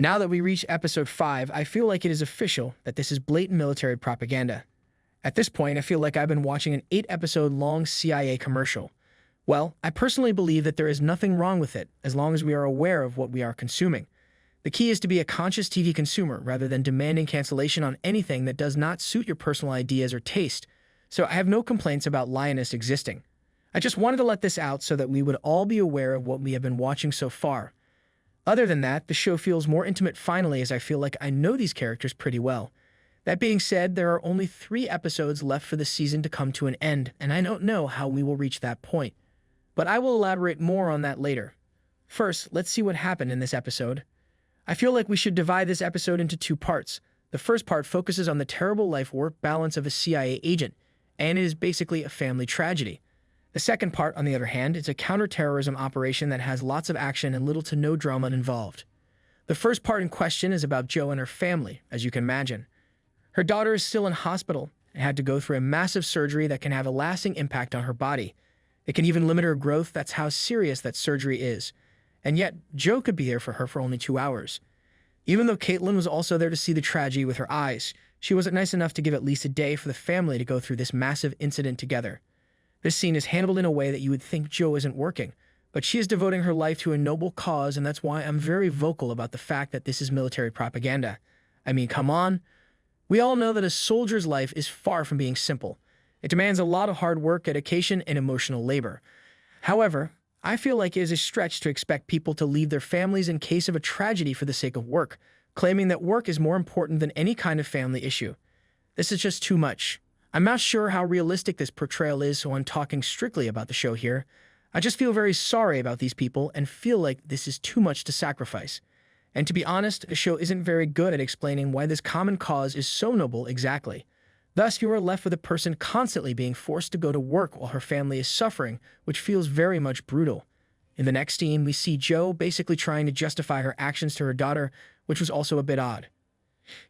Now that we reach episode 5, I feel like it is official that this is blatant military propaganda. At this point, I feel like I've been watching an 8-episode long CIA commercial. Well, I personally believe that there is nothing wrong with it, as long as we are aware of what we are consuming. The key is to be a conscious TV consumer rather than demanding cancellation on anything that does not suit your personal ideas or taste. So I have no complaints about Lioness existing. I just wanted to let this out so that we would all be aware of what we have been watching so far. Other than that, the show feels more intimate finally, as I feel like I know these characters pretty well. That being said, there are only 3 episodes left for the season to come to an end, and I don't know how we will reach that point. But I will elaborate more on that later. First, let's see what happened in this episode. I feel like we should divide this episode into 2 parts. The first part focuses on the terrible life-work balance of a CIA agent, and it is basically a family tragedy. The second part, on the other hand, is a counterterrorism operation that has lots of action and little to no drama involved. The first part in question is about Jo and her family, as you can imagine. Her daughter is still in hospital and had to go through a massive surgery that can have a lasting impact on her body. It can even limit her growth. That's how serious that surgery is. And yet, Jo could be there for her for only 2 hours. Even though Caitlin was also there to see the tragedy with her eyes, she wasn't nice enough to give at least a day for the family to go through this massive incident together. This scene is handled in a way that you would think Jo isn't working, but she is devoting her life to a noble cause, and that's why I'm very vocal about the fact that this is military propaganda. I mean, come on. We all know that a soldier's life is far from being simple. It demands a lot of hard work, dedication, and emotional labor. However, I feel like it is a stretch to expect people to leave their families in case of a tragedy for the sake of work, claiming that work is more important than any kind of family issue. This is just too much. I'm not sure how realistic this portrayal is, so I'm talking strictly about the show here. I just feel very sorry about these people and feel like this is too much to sacrifice. And to be honest, the show isn't very good at explaining why this common cause is so noble exactly. Thus, you are left with a person constantly being forced to go to work while her family is suffering, which feels very much brutal. In the next scene, we see Jo basically trying to justify her actions to her daughter, which was also a bit odd.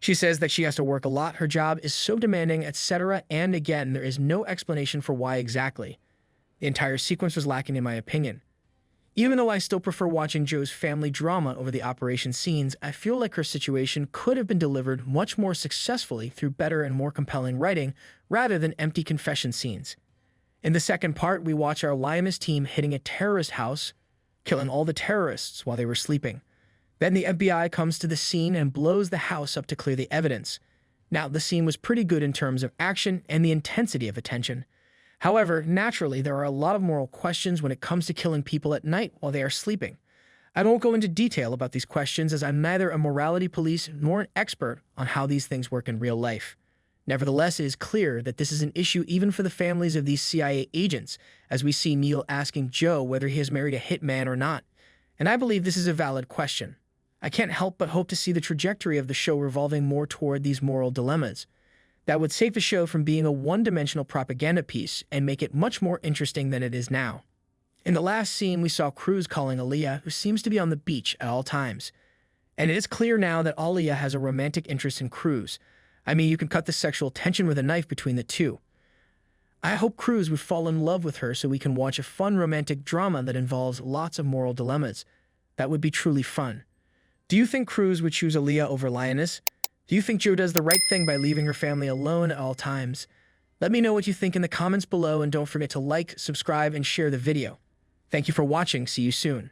She says that she has to work a lot, her job is so demanding, etc., and again, there is no explanation for why exactly. The entire sequence was lacking in my opinion. Even though I still prefer watching Jo's family drama over the operation scenes, I feel like her situation could have been delivered much more successfully through better and more compelling writing rather than empty confession scenes. In the second part, we watch our Lioness team hitting a terrorist house, killing all the terrorists while they were sleeping. Then the FBI comes to the scene and blows the house up to clear the evidence. Now, the scene was pretty good in terms of action and the intensity of attention. However, naturally, there are a lot of moral questions when it comes to killing people at night while they are sleeping. I won't go into detail about these questions, as I'm neither a morality police nor an expert on how these things work in real life. Nevertheless, it is clear that this is an issue even for the families of these CIA agents, as we see Neil asking Jo whether he has married a hitman or not. And I believe this is a valid question. I can't help but hope to see the trajectory of the show revolving more toward these moral dilemmas. That would save the show from being a one-dimensional propaganda piece and make it much more interesting than it is now. In the last scene, we saw Cruz calling Aaliyah, who seems to be on the beach at all times. And it is clear now that Aaliyah has a romantic interest in Cruz. I mean, you can cut the sexual tension with a knife between the two. I hope Cruz would fall in love with her so we can watch a fun romantic drama that involves lots of moral dilemmas. That would be truly fun. Do you think Cruz would choose Aaliyah over Lioness? Do you think Jo does the right thing by leaving her family alone at all times? Let me know what you think in the comments below, and don't forget to like, subscribe, and share the video. Thank you for watching. See you soon.